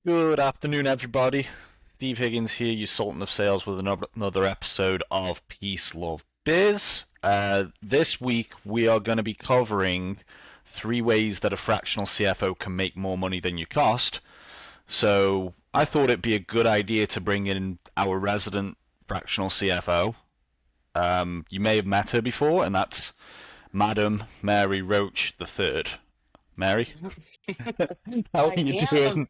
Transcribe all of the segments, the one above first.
Good afternoon, everybody. Steve Higgins here, your Sultan of Sales, with another episode of Peace Luv Biz. This week, we are going to be covering 3 ways that a fractional CFO can make more money than you cost. So, I thought it'd be a good idea to bring in our resident fractional CFO. You may have met her before, and that's Madam Mary Roach III. Mary, how are I you am. doing?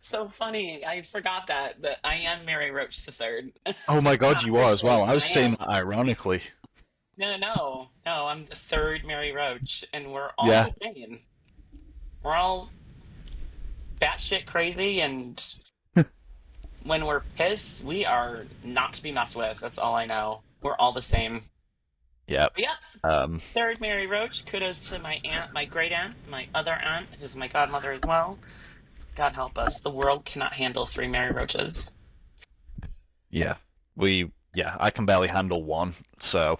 So funny. I forgot that I am Mary Roach the third. Oh my God, Not you are as well. officially. I was I saying am. that ironically. No. I'm the third Mary Roach, and we're all Yeah, the same. We're all batshit crazy, and when we're pissed, we are not to be messed with. That's all I know. We're all the same. yeah. But yeah, Um, third Mary Roach. Kudos to my aunt, my great aunt, my other aunt, who's my godmother as well. God help us. The world cannot handle three Mary Roaches. yeah. I can barely handle one. So,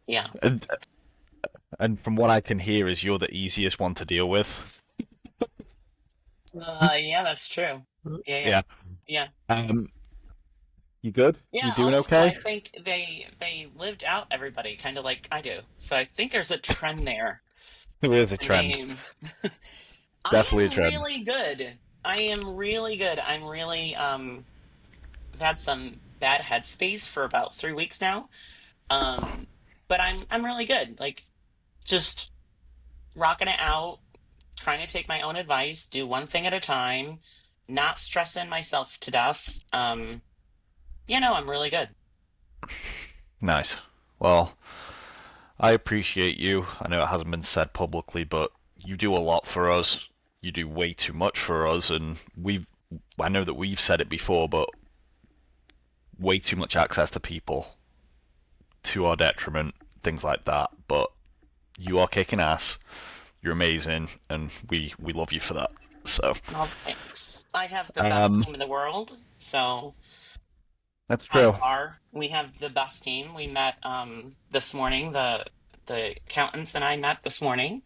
Yeah. and, and from what I can hear, is you're the easiest one to deal with. Yeah, that's true. Yeah. Yeah. Yeah. Um, you good? You Yeah, doing also okay? I think they lived out everybody kind of like I do. So I think there's a trend there. There is a The trend. name. I Definitely a am trend. really good. I am really good. I'm really I've had some bad headspace for about 3 weeks now. Um but I'm really good. Like just rocking it out, trying to take my own advice, do one thing at a time, not stressing myself to death. I'm really good. Nice. Well, I appreciate you. I know it hasn't been said publicly, but you do a lot for us. You do way too much for us, and I know that we've said it before, but way too much access to people to our detriment, things like that. But you are kicking ass. You're amazing, and we love you for that. So, Well, thanks. I have the best um, team in the world, so that's by true. far we have the best team. We met this morning. The accountants and I met this morning,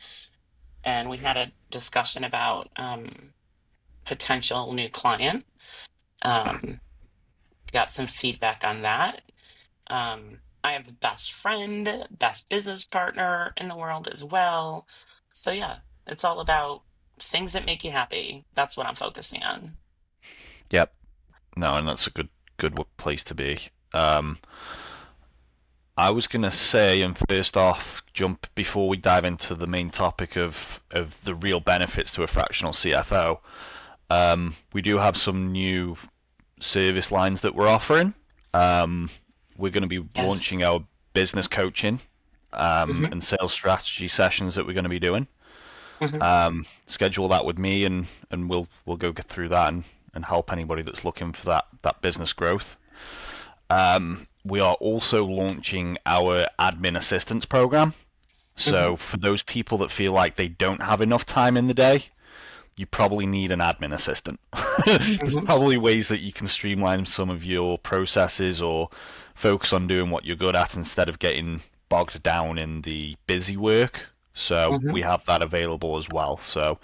and we had a discussion about potential new client. Um, got some feedback on that. I have the best friend, best business partner in the world as well. So yeah, it's all about things that make you happy. That's what I'm focusing on. Yep. No, and that's a good place to be. Um, I was gonna say, and first off, jump before we dive into the main topic of the real benefits to a fractional CFO. We do have some new service lines that we're offering. Um, we're going to be Yes. launching our business coaching Hmm. and sales strategy sessions that we're going to be doing. Hmm. Schedule that with me, and we'll go get through that and help anybody that's looking for that business growth. We are also launching our admin assistance program. Hmm. So for those people that feel like they don't have enough time in the day, you probably need an admin assistant. There's Hmm. probably ways that you can streamline some of your processes or focus on doing what you're good at instead of getting bogged down in the busy work. So we Hmm. have that available as well. So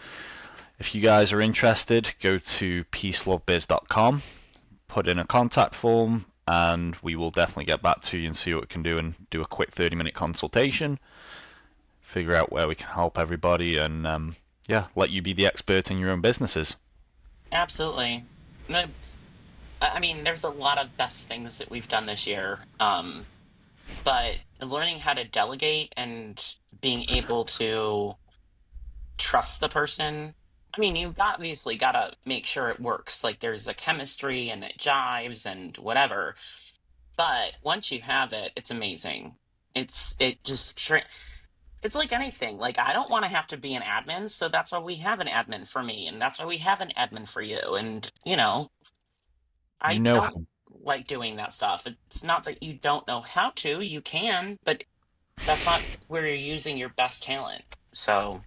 if you guys are interested, go to peacelovebiz.com, put in a contact form, and we will definitely get back to you and see what we can do and do a quick 30-minute consultation, figure out where we can help everybody, and yeah, let you be the expert in your own businesses. Absolutely. The- I mean, there's a lot of best things that we've done this year. But learning how to delegate and being able to trust the person. I mean, you've obviously got to make sure it works. Like there's a chemistry and it jives and whatever. But once you have it, it's amazing. It just it's like anything. Like I don't want to have to be an admin, so that's why we have an admin for me, and that's why we have an admin for you. And You I know don't like doing that stuff. It's not that you don't know how to, you can, but that's not where you're using your best talent. So,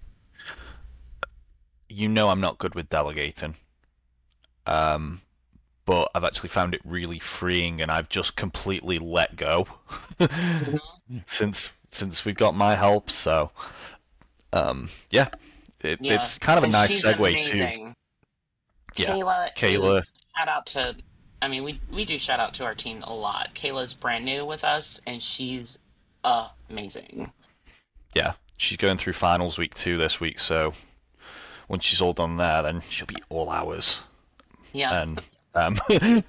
I'm not good with delegating, um, but I've actually found it really freeing, and I've just completely let go mhm. since we've got my help. So yeah, Yeah, it's kind of a and nice she's segue too. amazing. Yeah, Kayla is Kayla. shout out to. I mean, we do shout out to our team a lot. Kayla's brand new with us, and she's amazing. Yeah, she's going through finals week 2 this week. So once she's all done there, then she'll be all ours. Yeah. And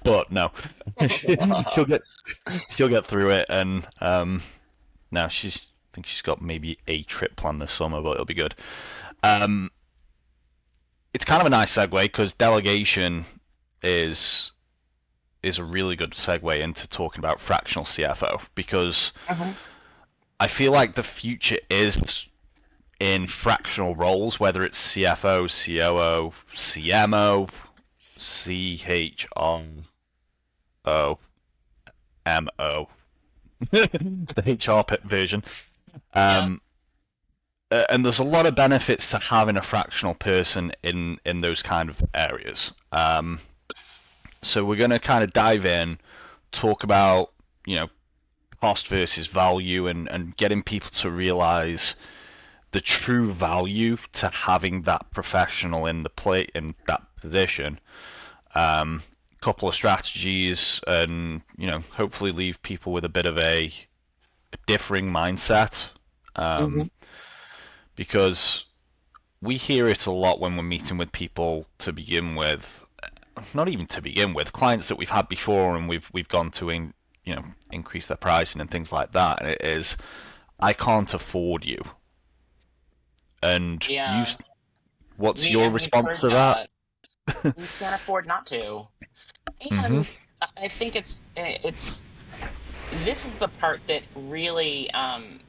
but no, she'll get she'll get through it. And now I think she's got maybe a trip planned this summer, but it'll be good. Um, it's kind of a nice segue because delegation is is a really good segue into talking about fractional CFO because Mhm. I feel like the future is in fractional roles, whether it's CFO, COO, CMO, CHRO, MO, the HR version. Yeah. Um, and there's a lot of benefits to having a fractional person in those kind of areas. So we're going to kind of dive in, talk about cost versus value, and getting people to realize the true value to having that professional in the play in that position. Couple of strategies, and hopefully leave people with a bit of a differing mindset. Um, Hmm. because we hear it a lot when we're meeting with people to begin with, not even to begin with, clients that we've had before and we've gone to increase their pricing and things like that. And it is, I can't afford you. And Yeah. what's Me your and we've response heard to that? that. We can't afford not to. Hmm. And I think it's this is the part that really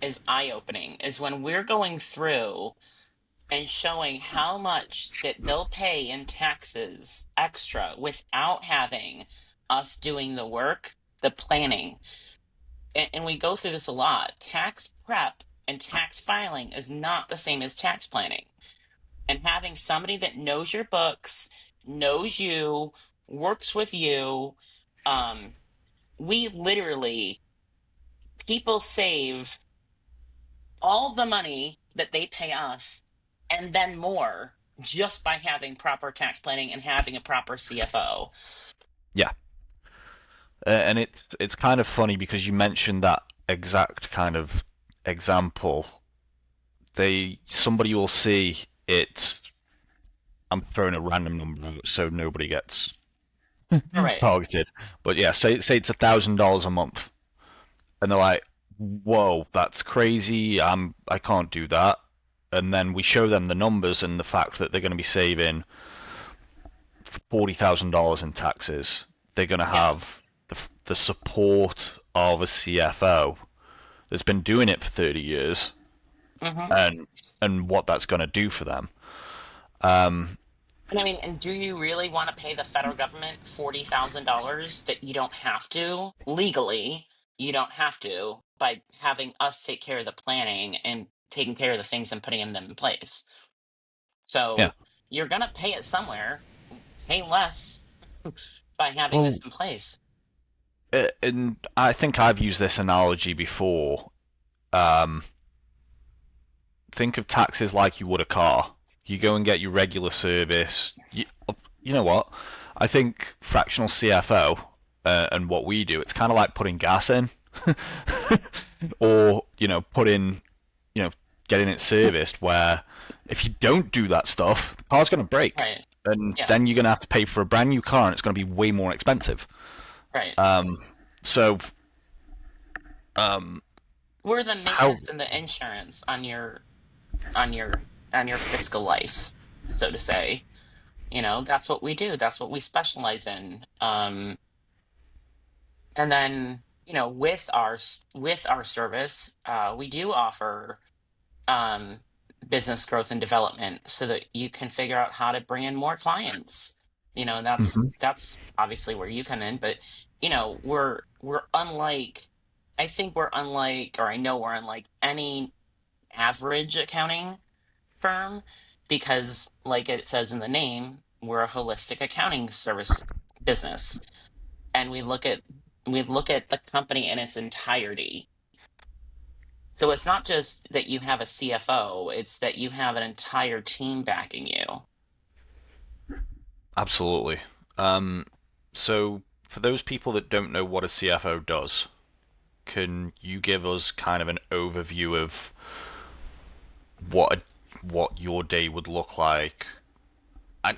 is eye-opening is when we're going through and showing how much that they'll pay in taxes extra without having us doing the work, the planning. And we go through this a lot. Tax prep and tax filing is not the same as tax planning. And having somebody that knows your books, knows you, works with you, um, we literally, people save all the money that they pay us and then more just by having proper tax planning and having a proper CFO. Yeah, and it's kind of funny because you mentioned that exact kind of example. Somebody will see it's I'm throwing a random number out so nobody gets All right. targeted. But yeah, say it's $1,000 a month, and they're like, "Whoa, that's crazy. I can't do that." And then we show them the numbers and the fact that they're going to be saving $40,000 in taxes. They're going to Yeah. have the support of a CFO that's been doing it for 30 years, Hmm. and what that's going to do for them. Um, And I mean, and do you really want to pay the federal government $40,000 that you don't have to legally? You don't have to by having us take care of the planning and taking care of the things and putting them in place. yeah. So you're gonna pay it somewhere. Pay less by having this Well, in place. and I think I've used this analogy before. Um, think of taxes like you would a car. You go and get your regular service. You know what? I think fractional CFO and what we do, it's kind of like putting gas in, or putting, you know, getting it serviced. Where if you don't do that stuff, the car's going to break, Right. and Yeah. then you're going to have to pay for a brand new car, and it's going to be way more expensive. Right. Um, so, um, We're the how? maintenance and the insurance on your fiscal life, so to say. That's what we do. That's what we specialize in. And then, with our service, we do offer um, business growth and development so that you can figure out how to bring in more clients. That's Mhm. that's obviously where you come in, but we're unlike. I think we're unlike, or I know we're unlike any average accounting firm because, like it says in the name, we're a holistic accounting service business, and we look at the company in its entirety. So it's not just that you have a CFO, it's that you have an entire team backing you. Absolutely. Um, so for those people that don't know what a CFO does, can you give us kind of an overview of what what your day would look like?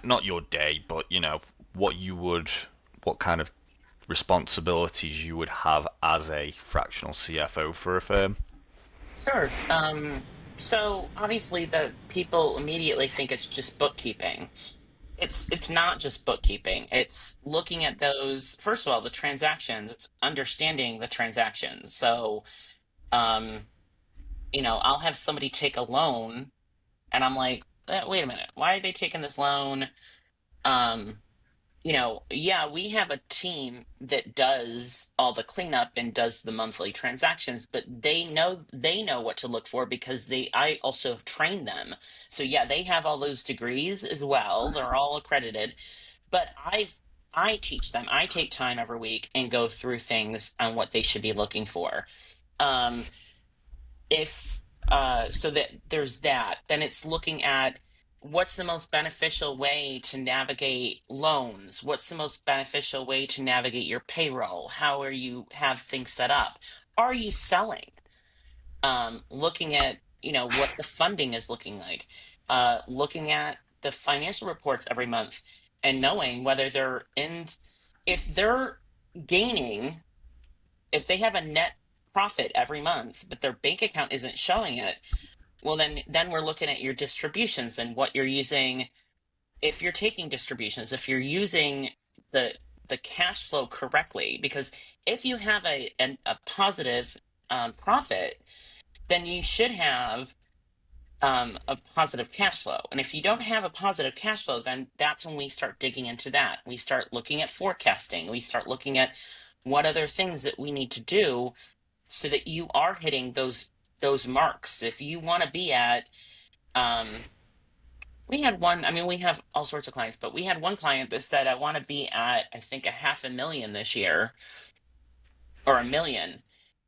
Not your day, but what you would, what kind of responsibilities you would have as a fractional CFO for a firm? Sure. So obviously the people immediately think it's just bookkeeping. It's not just bookkeeping. It's looking at those, first of all, the transactions, understanding the transactions. So, um, I'll have somebody take a loan and I'm like, wait a minute, why are they taking this loan? Um, yeah, we have a team that does all the cleanup and does the monthly transactions, but they know what to look for because I also have trained them. So yeah, they have all those degrees as well. They're all accredited, but I teach them. I take time every week and go through things on what they should be looking for. Um, if So that there's that, then it's looking at what's the most beneficial way to navigate loans, what's the most beneficial way to navigate your payroll, how are you have things set up, are you selling, looking at what the funding is looking like, looking at the financial reports every month and knowing whether they're in, if they're gaining, if they have a net profit every month but their bank account isn't showing it, well then we're looking at your distributions and what you're using. If you're taking distributions, if you're using the the cash flow correctly, because if you have a positive profit, then you should have a positive cash flow. And if you don't have a positive cash flow, then that's when we start digging into that. We start looking at forecasting. We start looking at what other things that we need to do so that you are hitting those marks. If you want to be at, um, we had one. I mean, we have all sorts of clients, but we had one client that said, "I want to be at, I think, a half a million this year, or a million,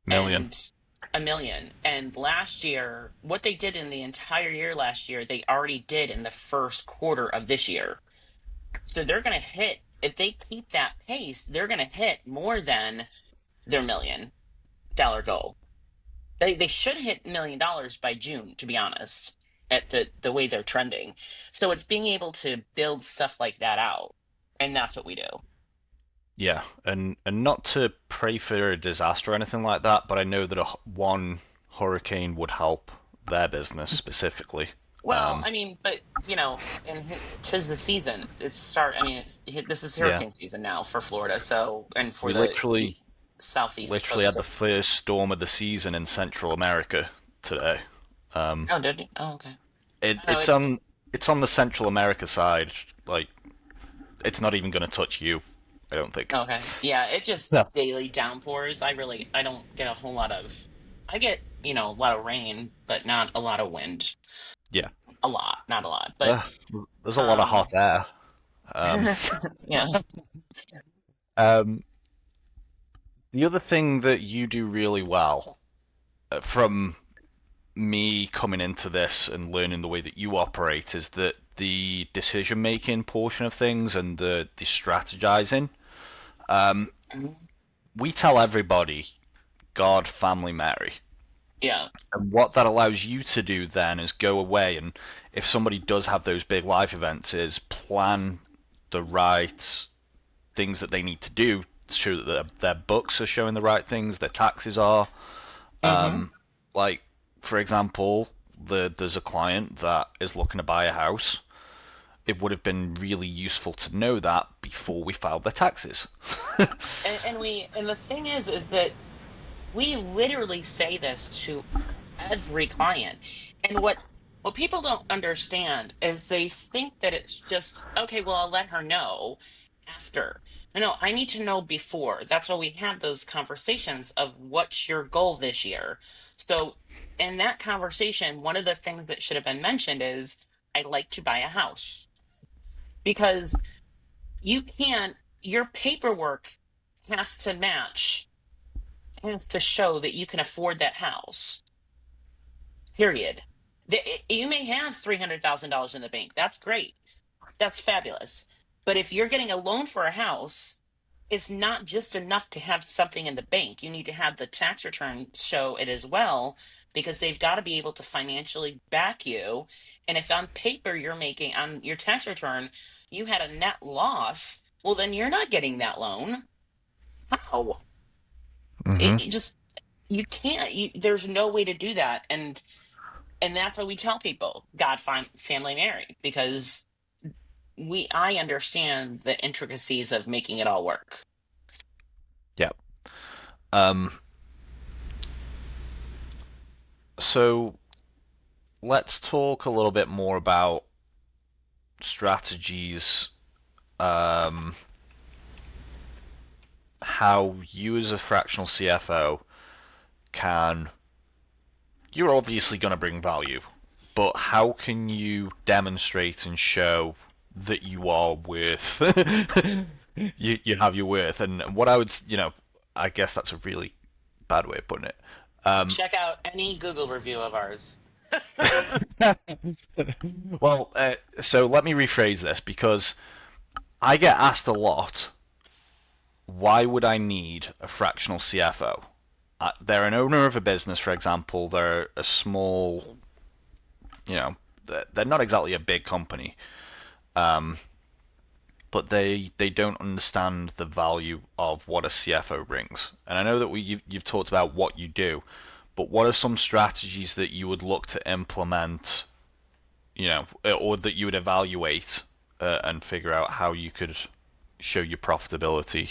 Million. and a million." And last year, what they did in the entire year last year, they already did in the first quarter of this year. So they're going to hit. If they keep that pace, they're going to hit more than their $1 million goal. They should hit $1 million by June, to be honest, at the way they're trending. So it's being able to build stuff like that out, and that's what we do. Yeah, and not to pray for a disaster or anything like that, but I know that one hurricane would help their business specifically. Well, Um, I mean, but and 'tis the season. It's start. I mean, this is yeah, hurricane season now for Florida. So, and for we the southeast literally had coast the of. first storm of the season in Central America today. Um, Oh, did you? Oh, okay. it, Oh, it's on it's on the Central America side. Like it's not even going to touch you, I don't think. okay. Yeah, it just Yeah. daily downpours. I don't get a whole lot of. I get a lot of rain, but not a lot of wind. Yeah. A lot, not a lot, but Uh, there's a lot of um, hot air. Um, yeah. um, the other thing that you do really well, from me coming into this and learning the way that you operate, is that the decision making portion of things and the strategizing. Um, Mhm. we tell everybody God, family, Mary. Yeah. And what that allows you to do then is go away and if somebody does have those big life events, is plan the right things that they need to do to show that their books are showing the right things, their taxes are. Hmm. Um, like, for example, there's a client that is looking to buy a house. It would have been really useful to know that before we filed their taxes. And the thing is that we literally say this to every client. And what people don't understand is they think that it's just, okay, well, I'll let her know after. No, I need to know before. That's why we have those conversations of what's your goal this year. So in that conversation, one of the things that should have been mentioned is, I'd like to buy a house, because you can't, your paperwork has to match, has to show that you can afford that house, period. You may have $300,000 in the bank. That's great. That's fabulous. But if you're getting a loan for a house, it's not just enough to have something in the bank. You need to have the tax return show it as well, because they've got to be able to financially back you. And if on paper you're making on your tax return, you had a net loss, well, then you're not getting that loan. How? Hmm. It just, you can't, there's no way to do that. And that's why we tell people God find family marry, because I understand the intricacies of making it all work. Yeah. Um, so let's talk a little bit more about strategies, um, how you as a fractional CFO can, you're obviously going to bring value, but how can you demonstrate and show that you are worth, you have your worth? And what I would, I guess that's a really bad way of putting it. Um, Check out any Google review of ours. well, so let me rephrase this because I get asked a lot, why would I need a fractional CFO? They're an owner of a business, for example. They're a small, you know, they're not exactly a big company, um, but they don't understand the value of what a CFO brings. And I know that you've talked about what you do, but what are some strategies that you would look to implement, or that you would evaluate and figure out how you could show your profitability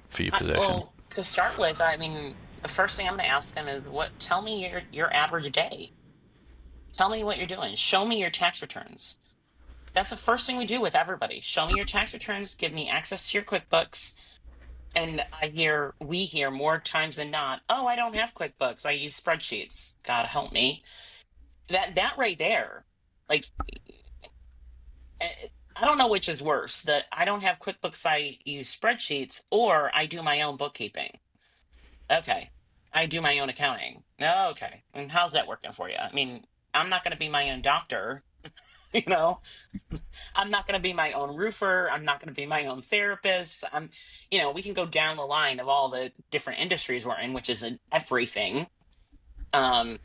for your position? Well, to start with, I mean, the first thing I'm going to ask them is, what? Tell me your average day. Tell me what you're doing. Show me your tax returns. That's the first thing we do with everybody. Show me your tax returns. Give me access to your QuickBooks. And we hear more times than not, oh, I don't have QuickBooks. I use spreadsheets. God help me. That right there, like, I don't know which is worse, that I don't have QuickBooks, I use spreadsheets, or I do my own bookkeeping. Okay. I do my own accounting. Okay. And how's that working for you? I mean, I'm not going to be my own doctor, you know? I'm not going to be my own roofer. I'm not going to be my own therapist. We can go down the line of all the different industries we're in, which is everything. Um,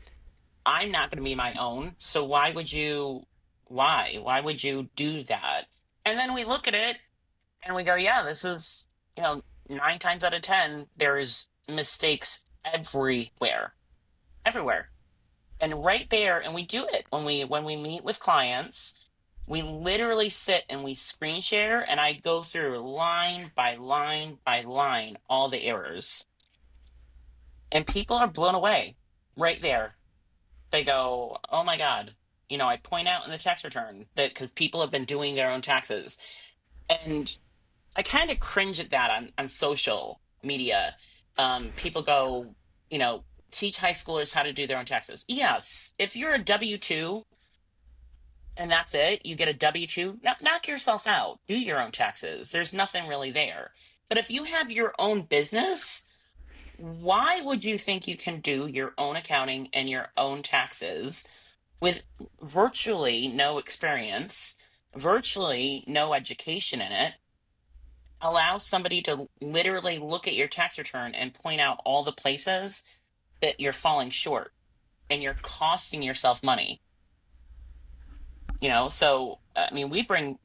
I'm not going to be my own. So why would you do that? And then we look at it and we go, yeah, this is, 9 times out of 10, there's mistakes everywhere. And right there, and we do it when we meet with clients, we literally sit and we screen share, and I go through line by line by line all the errors. And people are blown away right there. They go, oh my God. I point out in the tax return that because people have been doing their own taxes. And I kind of cringe at that on social media. People go, teach high schoolers how to do their own taxes. Yes, if you're a W 2 and that's it, you get a W 2, knock yourself out. Do your own taxes. There's nothing really there. But if you have your own business, why would you think you can do your own accounting and your own taxes with virtually no experience, virtually no education in it? Allow somebody to literally look at your tax return and point out all the places that you're falling short and you're costing yourself money. So I mean, we bring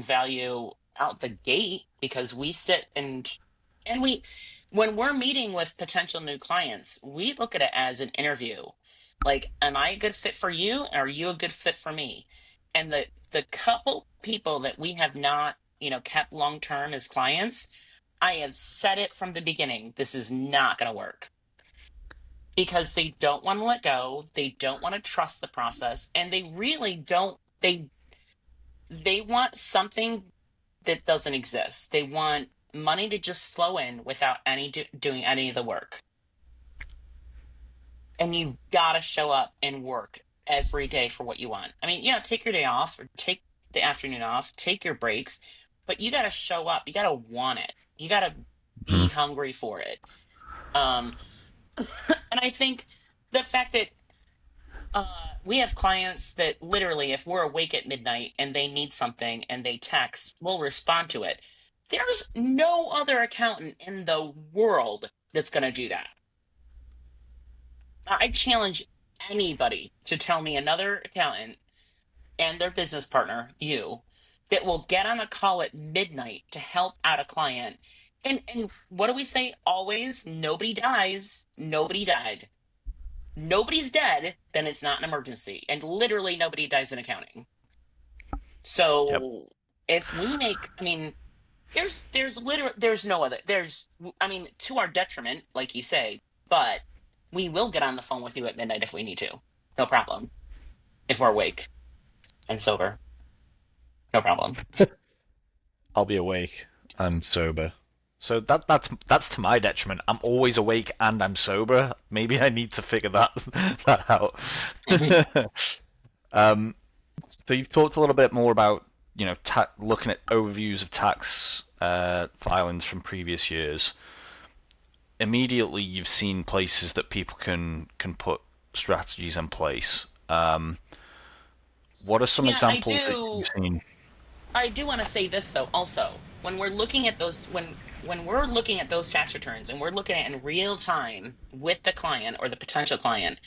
value out the gate because we sit and we when we're meeting with potential new clients, we look at it as an interview. Like, am I a good fit for you? Are you a good fit for me? And the couple people that we have not, kept long term as clients, I have said it from the beginning. This is not going to work because they don't want to let go. They don't want to trust the process, and they really don't. They want something that doesn't exist. They want money to just flow in without doing any of the work. And you've got to show up and work every day for what you want. I mean, yeah, take your day off or take the afternoon off, take your breaks, but you got to show up. You got to want it. You got to be Mhm. hungry for it. Um, and I think the fact that Uh, we have clients that literally, if we're awake at midnight and they need something and they text, we'll respond to it. There's no other accountant in the world that's going to do that. I challenge anybody to tell me another accountant and their business partner, you, that will get on a call at midnight to help out a client. And what do we say always? Nobody dies. Nobody died. Nobody's dead, then it's not an emergency. And literally nobody dies in accounting. Yep. So if we make, I mean, there's literally there's no other there's I mean, to our detriment, like you say, but we will get on the phone with you at midnight if we need to. No problem. If we're awake and sober. No problem. I'll be awake and sober. So that's to my detriment. I'm always awake and I'm sober. Maybe I need to figure that that out. Mhm. Um, so you've talked a little bit more about, looking at overviews of tax filings from previous years. Immediately, you've seen places that people can put strategies in place. What are some Yeah, examples that you've seen? I do want to say this though also. When we're looking at those when we're looking at those tax returns and we're looking at in real time with the client or the potential client,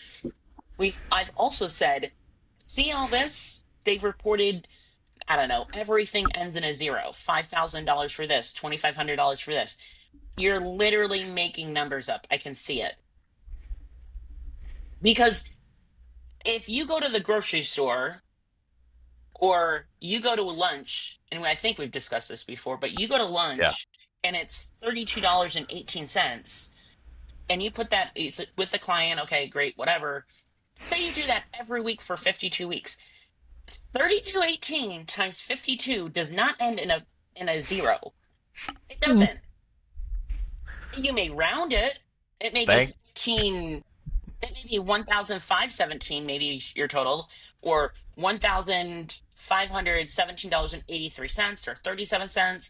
I've also said, see all this? They've reported, I don't know, everything ends in a zero. $5,000 for this, $2,500 for this. You're literally making numbers up. I can see it. Because if you go to the grocery store or you go to a lunch, and I think we've discussed this before, but you go to Yeah. lunch and it's $32.18, and you put that it's with the client, okay, great, whatever. Say you do that every week for 52 weeks. 3218 times 52 does not end in a zero. It doesn't. You may round it. It may be Thank 15, it may be 1,517 maybe your total, or $1,517.83 or 37 cents.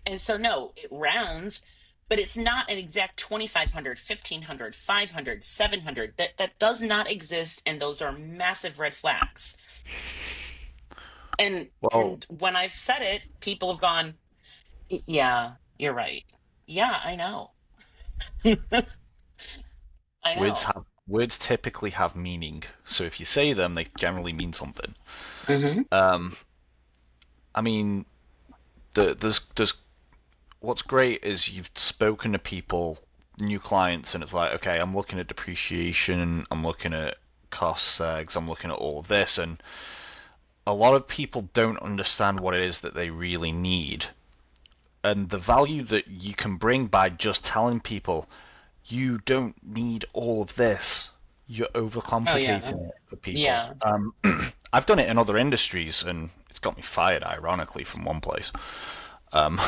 And so no, it rounds, but it's not an exact 2,500, 1,500, 500, 700. That does not exist, and those are massive red flags. well, And when I've said it, people have gone, Yeah, you're right. Yeah, I know. I know." words typically have meaning. So if you say them, they generally mean something. Hmm. Um, I mean, there's what's great is you've spoken to people, new clients, and it's like, okay, I'm looking at depreciation, I'm looking at cost segs, I'm looking at all of this, and a lot of people don't understand what it is that they really need. And the value that you can bring by just telling people, you don't need all of this. You're Oh yeah. overcomplicating it for people. Yeah. I've done it in other industries, and it's got me fired, ironically, from one place. Um,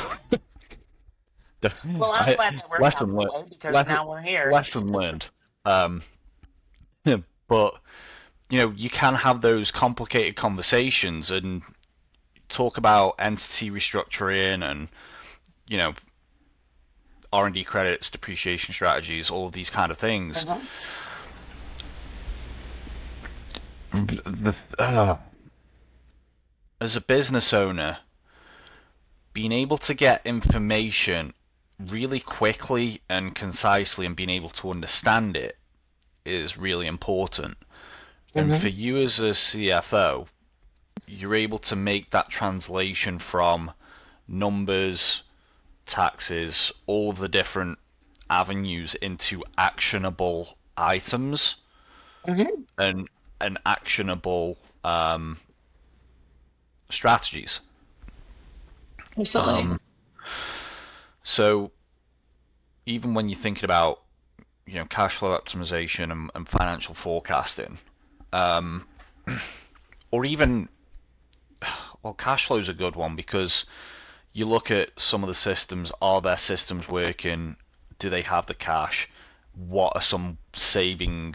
Well, I'm I, glad that worked out lesson that learned. way because Lesson, now we're here. lesson learned. Um, but you can have those complicated conversations and talk about entity restructuring and you know R&D credits, depreciation strategies, all of these kind of things. Uh-huh. As a business owner, being able to get information really quickly and concisely and being able to understand it is really important. And for Hmm. you as a CFO, you're able to make that translation from numbers, taxes, all of the different avenues into actionable items Hmm. and actionable strategies. Absolutely. Um, so even when you're thinking about cash flow optimization and financial forecasting, um, or even cash flow is a good one because you look at some of the systems. Are their systems working? Do they have the cash? What are some saving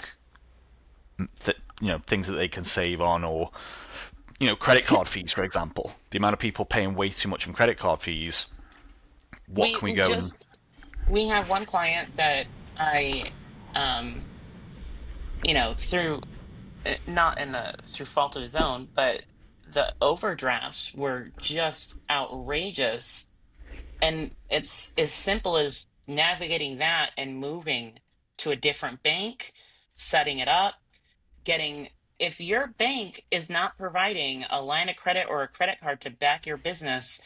things that they can save on, or credit card fees, for example. The amount of people paying way too much on credit card fees. What We can we we go and just we have one client that I um through not in a through fault of his own, but the overdrafts were just outrageous. And it's as simple as navigating that and moving to a different bank, setting it up, getting, if your bank is not providing a line of credit or a credit card to back your business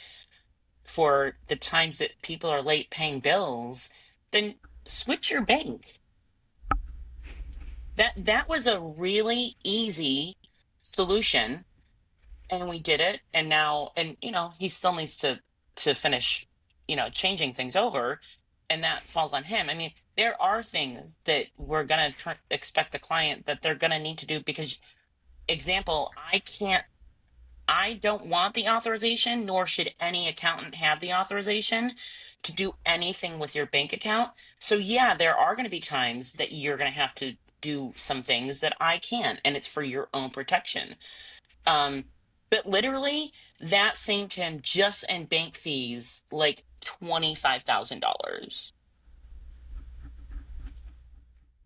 for the times that people are late paying bills, then switch your bank. That was a really easy solution, and we did it. And now, and he still needs to finish, changing things over, and that falls on him. I mean, there are things that we're gonna expect the client that they're gonna need to do because, example, I don't want the authorization, nor should any accountant have the authorization to do anything with your bank account. So, yeah, there are going to be times that you're going to have to do some things that I can't, and it's for your own protection. Um, but literally, that saved him just in bank fees like $25,000.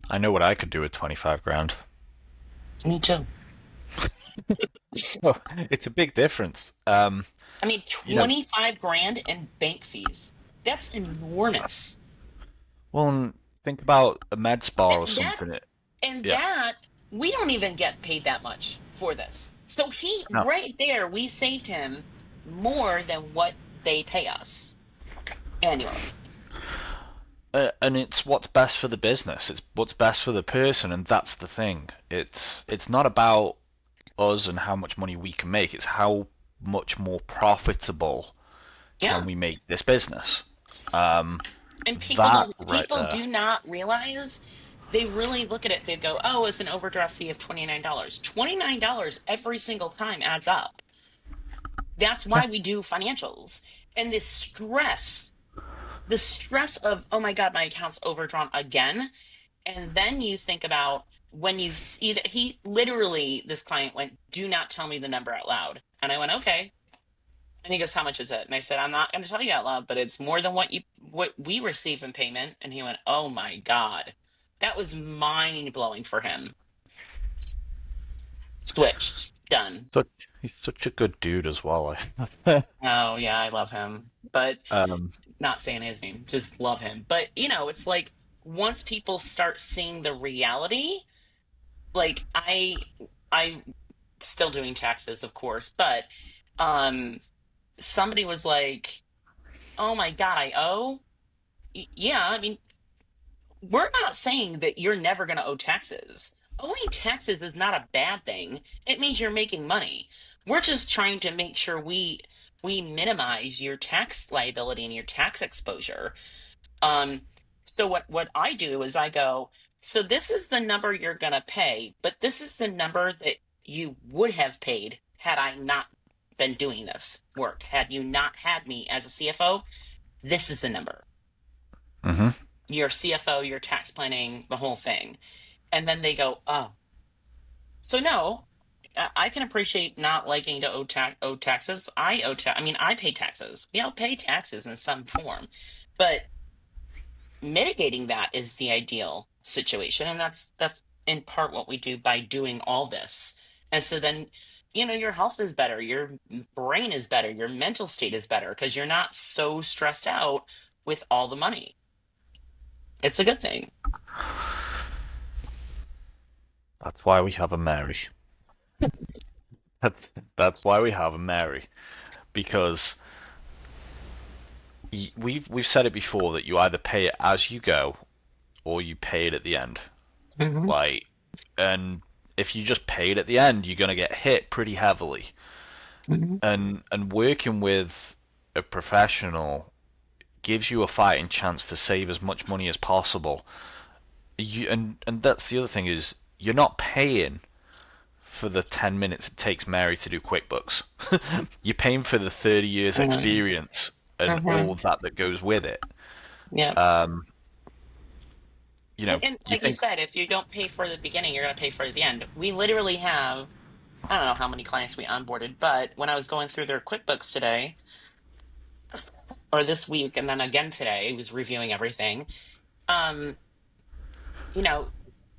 I know what I could do with 25 grand. Me too. Oh, it's a big difference. I mean, You know, 25 grand in bank fees. That's enormous. well, think about a med spa That or that something. and Yeah. that we don't even get paid that much for this. So he No. right there, we saved him more than what they pay us annually. And it's what's best for the business. It's what's best for the person, and that's the thing. It's not about us and how much money we can make. It's how much more profitable can Yeah. we make this business. Um, And people that don't right people there. do not realize, they really look at it, they go, "Oh, it's an overdraft fee of $29." $29 every single time adds up. That's Yeah. why we do financials. And the stress of, "Oh my God, my account's overdrawn again." And then you think about when you see that he literally, this client went, "Do not tell me the number out loud." And I went, "Okay." And he goes, "How much is it?" And I said, "I'm not going to tell you out loud, but it's more than what we receive in payment." And he went, "Oh my God." That was mind blowing for him. Switched. Done. But he's such a good dude as well. Oh yeah, I love him. But um, not saying his name, just love him. But it's like once people start seeing the reality, like I still doing taxes, of course, but um somebody was like, "Oh my God, I owe." Yeah, I mean, we're not saying that you're never going to owe taxes. Owing taxes is not a bad thing. It means you're making money. We're just trying to make sure we minimize your tax liability and your tax exposure. Um, so what I do is I go, "So this is the number you're gonna pay, but this is the number that you would have paid had I not been doing this work. Had you not had me as a CFO, this is the number. mhm. Your CFO, your tax planning, the whole thing." And then they go, "Oh, so no." I can appreciate not liking to owe taxes. I mean, I pay taxes. We all pay taxes in some form, but mitigating that is the ideal situation, and that's in part what we do by doing all this. And so then your health is better, your brain is better, your mental state is better because you're not so stressed out with all the money. It's a good thing. That's why we have a Mary. That's why we have a Mary because we've said it before that you either pay it as you go or you pay it at the end. Hmm. Like, and if you just pay it at the end, you're gonna get hit pretty heavily. Hmm. And working with a professional gives you a fighting chance to save as much money as possible. And that's the other thing is you're not paying for the 10 minutes it takes Mary to do QuickBooks. You're paying for the 30 years Hmm. experience and Hmm. all of that that goes with it. Yeah. Um, And you like you think, said, if you don't pay for the beginning, you're going to pay for it at the end. We literally have, I don't know how many clients we onboarded, but when I was going through their QuickBooks today, or this week, and then again today, was reviewing everything. Um, you know,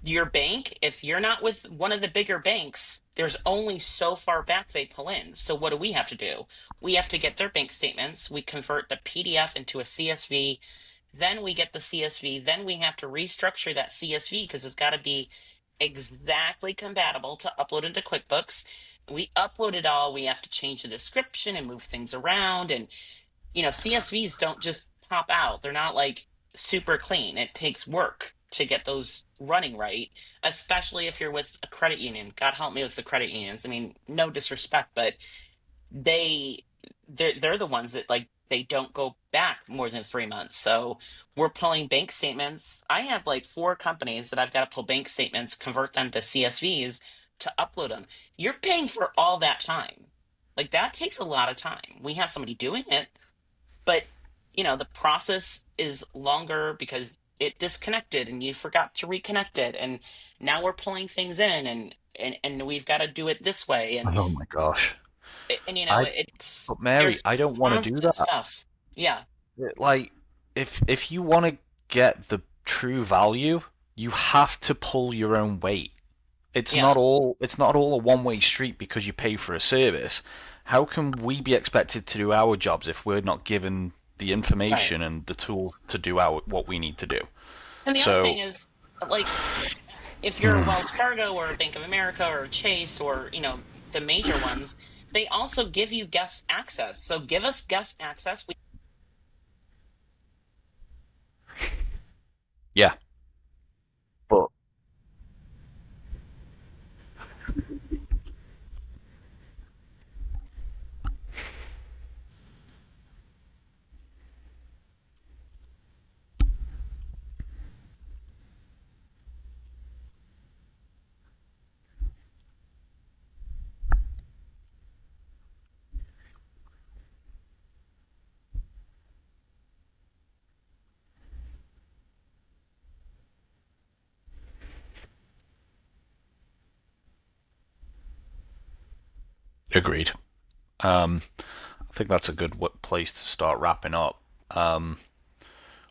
Your bank, if you're not with one of the bigger banks, there's only so far back they pull in. So what do we have to do? We have to get their bank statements. We convert the PDF into a CSV. Then we get the CSV. Then we have to restructure that CSV because it's got to be exactly compatible to upload into QuickBooks. We upload it all. We have to change the description and move things around. And CSVs don't just pop out. They're not like super clean. It takes work to get those running right, especially if you're with a credit union. God help me with the credit unions. I mean, no disrespect, but they they're the ones that like they don't go back more than 3 months. So we're pulling bank statements. I have like four companies that I've got to pull bank statements, convert them to CSVs to upload them. You're paying for all that time. Like that takes a lot of time. We have somebody doing it, but the process is longer because it disconnected and you forgot to reconnect it, and now we're pulling things in, and we've got to do it this way, Oh my gosh. and I it's But Mary, there's I don't want to do constant that. stuff. Yeah, Like, if you want to get the true value, you have to pull your own weight. yeah, It's not all a one-way street because you pay for a service. How can we be expected to do our jobs if we're not given the right. information and the tools to do our what we need to do? And the other thing So, is, like, if you're a hmm, Wells Fargo or a Bank of America or a Chase or the major ones, they also give you guest access. So give us guest access. yeah, but agreed. I think that's a good place to start wrapping up. Um,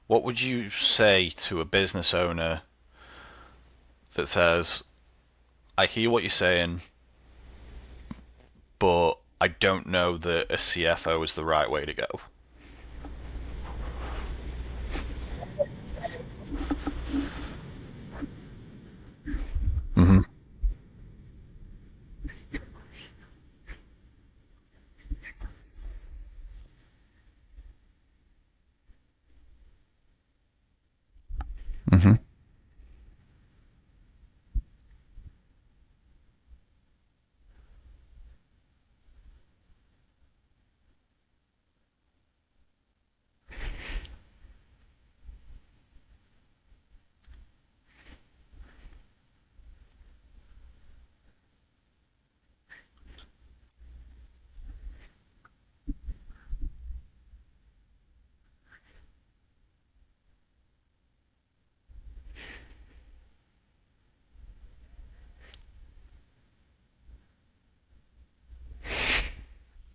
what would you say to a business owner that says, I hear what you're saying, but I don't know that a CFO is the right way to go? Hmm. Hmm.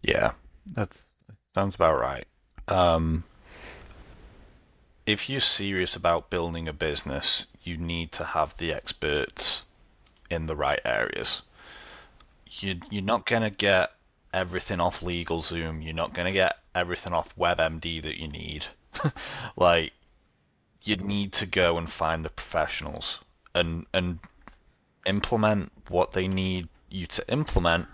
Yeah, that sounds about right. Um, if you're serious about building a business, you need to have the experts in the right areas. You're not gonna get everything off LegalZoom. You're not gonna get everything off WebMD that you need. Like, you need to go and find the professionals and implement what they need you to implement.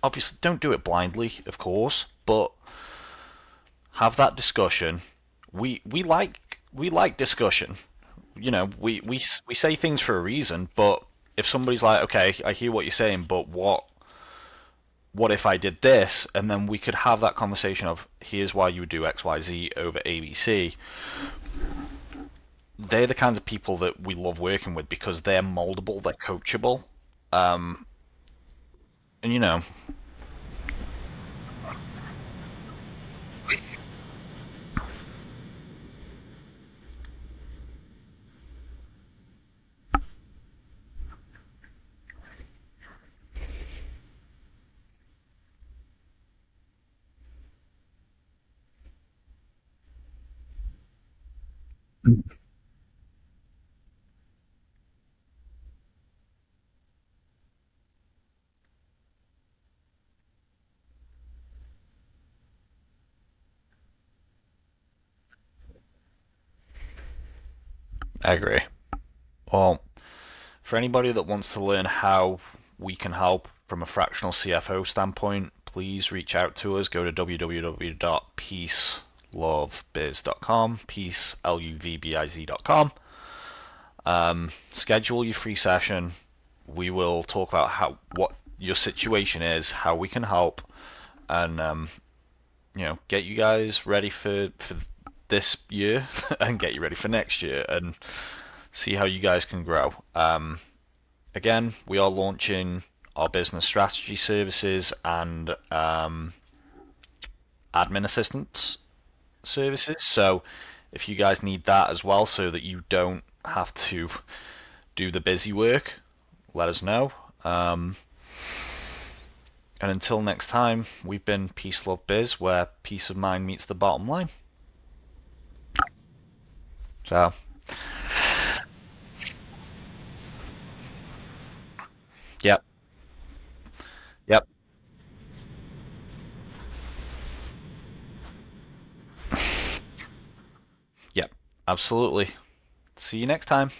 Obviously, don't do it blindly, of course, but have that discussion. We like discussion. We say things for a reason, but if somebody's like, okay, I hear what you're saying, but what if I did this? And then we could have that conversation of here's why you would do XYZ over ABC. They're the kinds of people that we love working with because they're moldable, they're coachable, um, and I agree. Well, for anybody that wants to learn how we can help from a fractional CFO standpoint, please reach out to us. Go to www.peacelovbiz.com, peace, Luvbiz.com. Schedule your free session. We will talk about what your situation is, how we can help, and get you guys ready for this year and get you ready for next year and see how you guys can grow. Again, we are launching our business strategy services and admin assistance services. So if you guys need that as well so that you don't have to do the busy work, let us know. And until next time, we've been Peace Luv Biz, where peace of mind meets the bottom line. So, yep, yep, yep, absolutely. See you next time.